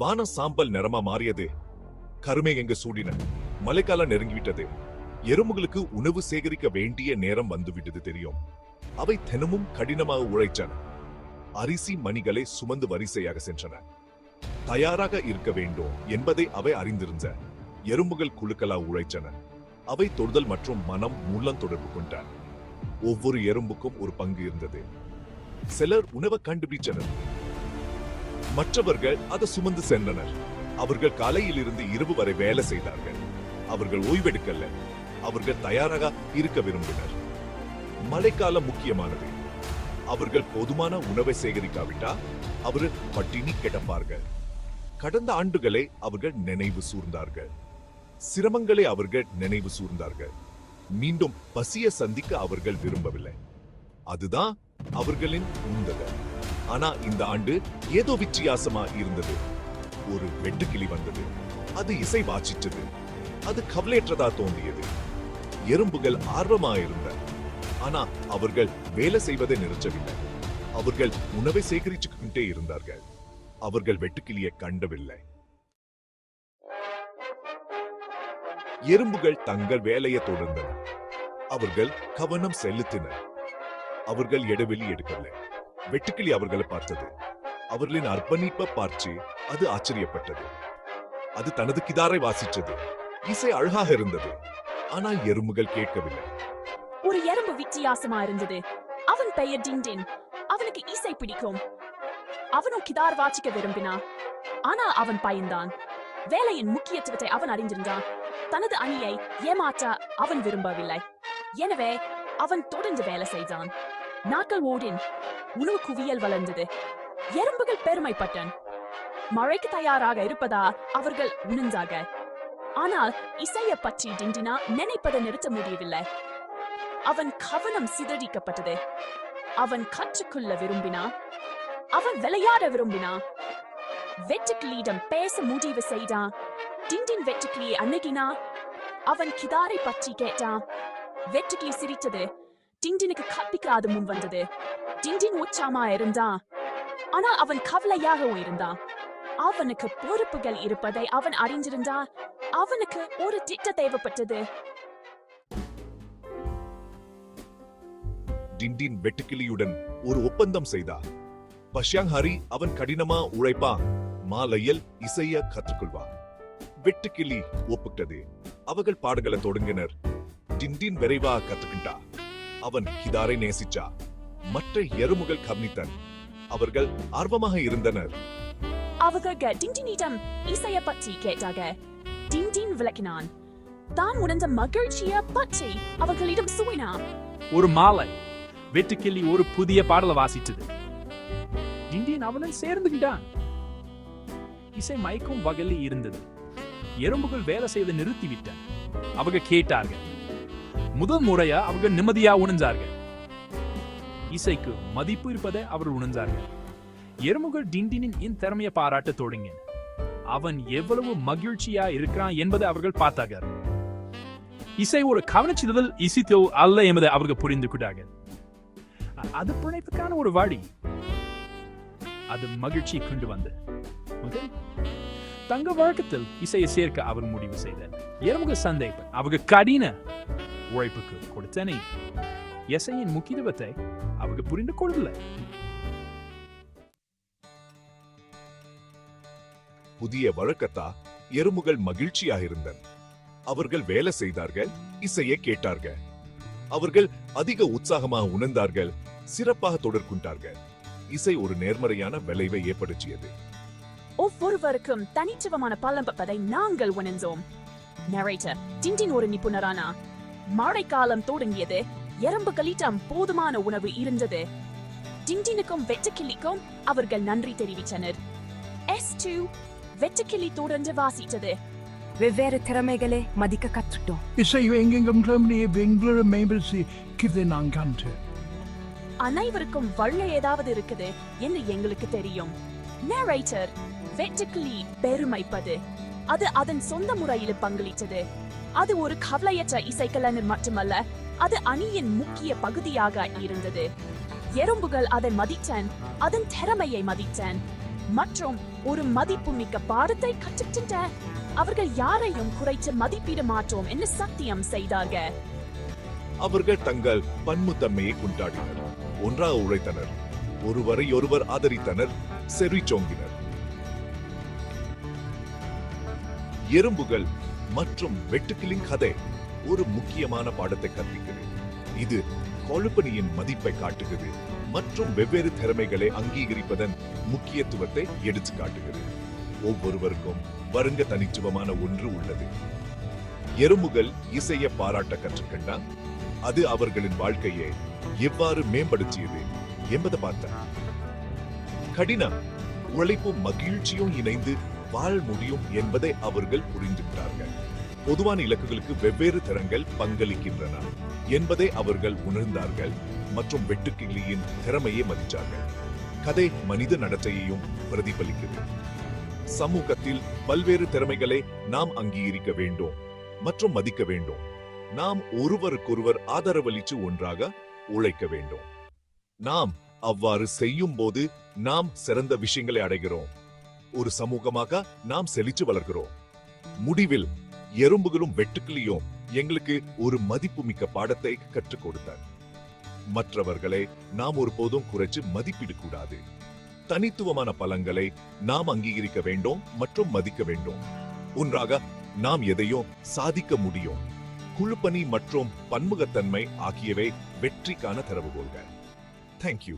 வானம் சாம்பல் நிறமா மாறியது. கருமை எங்க சூடின. மழைக்காலம் நெருங்கிவிட்டது. எறும்புகளுக்கு உணவு சேகரிக்க வேண்டிய நேரம் வந்துவிட்டது தெரியும். அவை தினமும் கடினமாக உழைச்சன. அரிசி மணிகளை சுமந்து வரிசையாக சென்றன. தயாராக இருக்க வேண்டும் என்பதை அவை அறிந்திருந்த. எறும்புகள் குழுக்களா உழைச்சன. அவை தொடுதல் மற்றும் மனம் மூலம் தொடர்பு கொண்டார். ஒவ்வொரு எறும்புக்கும் ஒரு பங்கு இருந்தது. சிலர் உணவை கண்டுபிடிச்சனர். மற்றவர்கள் அதை சுமந்து சென்றனர். அவர்கள் காலையில் இருந்து இரவு வரை வேலை செய்தார்கள். அவர்கள் ஓய்வெடுக்கல. அவர்கள் தயாராக இருக்க விரும்பினர். மழைக்காலம் முக்கியமானது. அவர்கள் போதுமான உணவை சேகரிக்காவிட்டா அவர்கள் பட்டினி கிடப்பார்கள். கடந்த ஆண்டுகளை அவர்கள் நினைவு கூர்ந்தார்கள். சிரமங்களை அவர்கள் நினைவு கூர்ந்தார்கள். மீண்டும் பசிய சந்திக்க அவர்கள் விரும்பவில்லை. அதுதான் அவர்களின் உந்துதல். ஆனா இந்த ஆண்டு ஏதோ வித்தியாசமா இருந்தது. ஒரு வெட்டுக்கிளி வந்தது. அது இசை வாசிச்சது. அது கவலையற்றதா தோன்றியது. எறும்புகள் ஆர்வமா இருந்த. ஆனா அவர்கள் வேலை செய்வதை நிறுத்தவில்லை. அவர்கள் உணவை சேகரிச்சுக்கிட்டே இருந்தார்கள். அவர்கள் வெட்டுக்கிளியை கண்டவில்லை. எறும்புகள் தங்கள் வேலையை தொடர்ந்தன. அவர்கள் கவனம் செலுத்தினர். அவர்கள் இடைவெளி எடுக்கவில்லை. வெட்டுக்கிளி அவர்களை பார்த்தது. அவர்களின் அர்ப்பணிப்பை பார்த்து அது ஆச்சரியப்பட்டது. அது தனது கிதாரை வாசிச்சது. இசை அழகாக இருந்தது. ஆனால் எறும்புகள் கேட்கவில்லை. ஒரு எறும்பு வித்தியாசமா இருந்தது. அவன் பெயர் டிண்டின். அவனுக்கு இசை பிடிக்கும். அவனும் கிதார் வாசிக்க விரும்பினா. ஆனால் அவன் பயந்தான். வேலையின் முக்கியத்துவத்தை அவன் அறிந்திருந்தான். தனது அணியை ஏமாற்ற அவன் விரும்பவில்லை. எனவே அவன் தொடர்ந்து வேலை செய்தான். நாட்கள் ஓடின். உணவு குவியல் வளர்ந்தது. எறும்புகள் பெருமைப்பட்டன். மழைக்கு தயாராக இருப்பதா அவர்கள் உணர்ந்தார்கள். ஆனால் இசையை பற்றி டிண்டினா நினைப்பதை நிறுத்த முடியவில்லை. அவன் கவனம் சிதறிக்கப்பட்டது. அவன் கற்றுக்கொள்ள விரும்பினா. அவன் விளையாட விரும்பினா. வெட்டுக்கிளியிடம் பேச முடிவு செய்தான். டிண்டின் வெட்டுக்கிளியை அணுகினா. அவன் கிதாரை பற்றி கேட்டான். வெட்டுக்கிளி சிரித்தது. டிண்டினுக்கு கற்பிக்காது முன் வந்தது. டிண்டின் உற்சாகமா இருந்தான். ஆனால் அவன் கவலையாகவும் இருந்தான். அவனுக்கு பொறுப்புகள் இருப்பதை அவன் அறிந்திருந்தான். அவனுக்கு ஒரு திட்டம் தேவைப்பட்டது. டிண்டின் வெட்டுக்கிளியுடன் ஒரு ஒப்பந்தம் செய்தார். பஷ்யாங் ஹரி அவன் கடினமா உழைப்பான். மாலையில் இசைய கற்றுக்கொள்வான். வெட்டுக்கிளி ஒப்புக்கிட்டது. அவர்கள் பாடங்களை தொடங்கினர். டிண்டின் விரைவா கற்றுக்கிட்டா. அவன் கிதாரை நேசிச்சா. மற்ற எறும்புகள் கவனித்தன். அவர்கள் ஆர்வமாக இருந்தனர். அவர்கள் டிண்டினிடம் இசையை பற்றி கேட்டாக. டிண்டின் விளக்கினான். தான் உணர்ந்த மகிழ்ச்சியை பற்றி அவர்களிடம் கூறினான். ஒரு மாலை வெட்டுக்கிளி ஒரு புதிய பாடலை வாசித்தது. டிண்டின் அவனுடன் சேர்ந்துகிட்டான். இசை மயக்கும் வகையில் இருந்தது. எறும்புகள் வேலை செய்வதை நிறுத்திவிட்டன. அவங்க கேட்டார்கள். முதல் முறையா அவங்க நிம்மதியா உணர்ந்தார்கள். இசைக்கு மதிப்பு இருப்பதை அவர் உணர்ந்தார்கள். எறும்புகள் டிண்டினின் இந்த திறமையை பாராட்ட தொடங்கின. அவன் எவ்வளவு மகிழ்ச்சியா இருக்கிறான் என்பதை அவர்கள் பார்த்தார்கள். இசை ஒரு கவனச்சிதல் இசைத்தோ அல்ல என்பதை அவர்கள் புரிந்து கொண்டார்கள். அது பிழைப்புக்கான ஒரு வழி. அது மகிழ்ச்சியை கொண்டு வந்து தங்க வழக்கத்தில் இசையை சேர்க்க அவர் முடிவு செய்தார். எறும்புகள் சந்தேகம். அவங்க கடின உழைப்புக்கு கொடுத்தனை. இசையின் முக்கியத்துவத்தை அவங்க புரிந்து கொள்ளவில்லை. புதிய வழக்கத்தா எறும்புகள் மகிழ்ச்சியாக இருந்தன. அவர்கள் வேலை செய்தார்கள். இசையை கேட்டார்கள். அவர்கள் அதிக உற்சாகமாக உணர்ந்தார்கள். சிறப்பாக தொடர்கொண்டார்கள். இசை ஒரு நேர்மறையான விளைவை ஏற்படுத்தியது. ஒவ்வொருவருக்கும் தனித்துவமான பலம் பெறதை நாங்கள் உணர்ந்தோம். நரேட்டர் டிண்டின் ஒரு நிபுணரானா. மழைக்காலம் தொடங்கியது. எறும்புகளிடம் போதுமான உணவு இருந்தது. டிண்டினுக்கும் வெட்டுக்கிளிக்கும் அவர்கள் நன்றி தெரிவித்தனர். S2 வெட்டுக்கிளி தொடர்ந்து வாசித்தது. வெவ்வேறு திறமைகளை மதிக்க கற்றுட்டோம். இசை எங்கெங்கும் பெங்களூரு மேம்படுத்தி கிதை நான் கண்டு. அனைவருக்கும் வழி ஏதாவது இருக்குது என்று எங்களுக்கு தெரியும். நரேட்டர் வெட்டுக்கிளி பெருமைப்பது. அது அதன் சொந்த முறையில் பங்களித்தது. அது ஒரு கவலையற்ற இசைக்கலைஞர் மட்டுமல்ல, அது அணியின் முக்கிய பகுதியாக இருந்தது. எறும்புகள் அதை மதித்தன், அதன் திறமையை மதித்தன், மற்றும் ஒரு மதிப்புமிக்க பாடத்தை கற்றுக்கின்ற. அவர்கள் யாரையும் குறைத்து மதிப்பிட மாட்டோம் என்று சத்தியம் செய்தார்கள். அவர்கள் தங்கள் பன்முத்தன்மையை கொண்டாடினர், ஒன்றாக உழைத்தனர், ஒருவரை ஒருவர் ஆதரித்தனர், செறிச்சோங்கினர். எறும்புகள் மற்றும் வெட்டுக்கிளியின் கதை ஒரு முக்கியமான பாடத்தை கற்பிக்கிறது. இது கொழுப்பணியின் மதிப்பை காட்டுகிறது மற்றும் வெவ்வேறு திறமைகளை அங்கீகரிப்பதன் முக்கியத்துவத்தை எடுத்து காட்டுகிறது. ஒவ்வொருவருக்கும் வருங்க தனித்துவமான ஒன்று உள்ளது. எறும்புகள் இசையை பாராட்ட கற்றுக்கொண்டால் அது அவர்களின் வாழ்க்கையை எவ்வாறு மேம்படுத்தியது என்பதை பார்த்தார். கடினம் உழைப்பும் மகிழ்ச்சியும் இணைந்து வாழ முடியும் என்பதை அவர்கள் புரிந்துவிட்டார்கள். பொதுவான இலக்குகளுக்கு வெவ்வேறு திறன்கள் பங்களிக்கின்றன என்பதை அவர்கள் உணர்ந்தார்கள் மற்றும் வெட்டுக்கிளியின் திறமையை மதித்தார்கள். கதை மனித நடத்தையையும் பிரதிபலிக்கிறது. சமூகத்தில் பல்வேறு திறமைகளை நாம் அங்கீகரிக்க வேண்டும் மற்றும் மதிக்க வேண்டும். நாம் ஒருவருக்கொருவர் ஆதரவளித்து ஒன்றாக உழைக்க வேண்டும். நாம் அவ்வாறு செய்யும் போது நாம் சிறந்த விஷயங்களை அடைகிறோம். ஒரு சமூகமாக நாம் செழித்து வளர்கிறோம். முடிவில் எறும்புகளும் வெட்டுக்கிளியும் எங்களுக்கு ஒரு மதிப்புமிக்க பாடத்தை கற்றுக் கொடுத்தார். மற்றவர்களை நாம் ஒருபோதும் குறைச்சு மதிப்பிடக்கூடாது. தனித்துவமான பலங்களை நாம் அங்கீகரிக்க வேண்டும் மற்றும் மதிக்க வேண்டும். ஒன்றாக நாம் எதையும் சாதிக்க முடியும். குழுப்பணி மற்றும் பன்முகத்தன்மை ஆகியவை வெற்றிக்கான திறவுகோல்கள். தேங்க்யூ.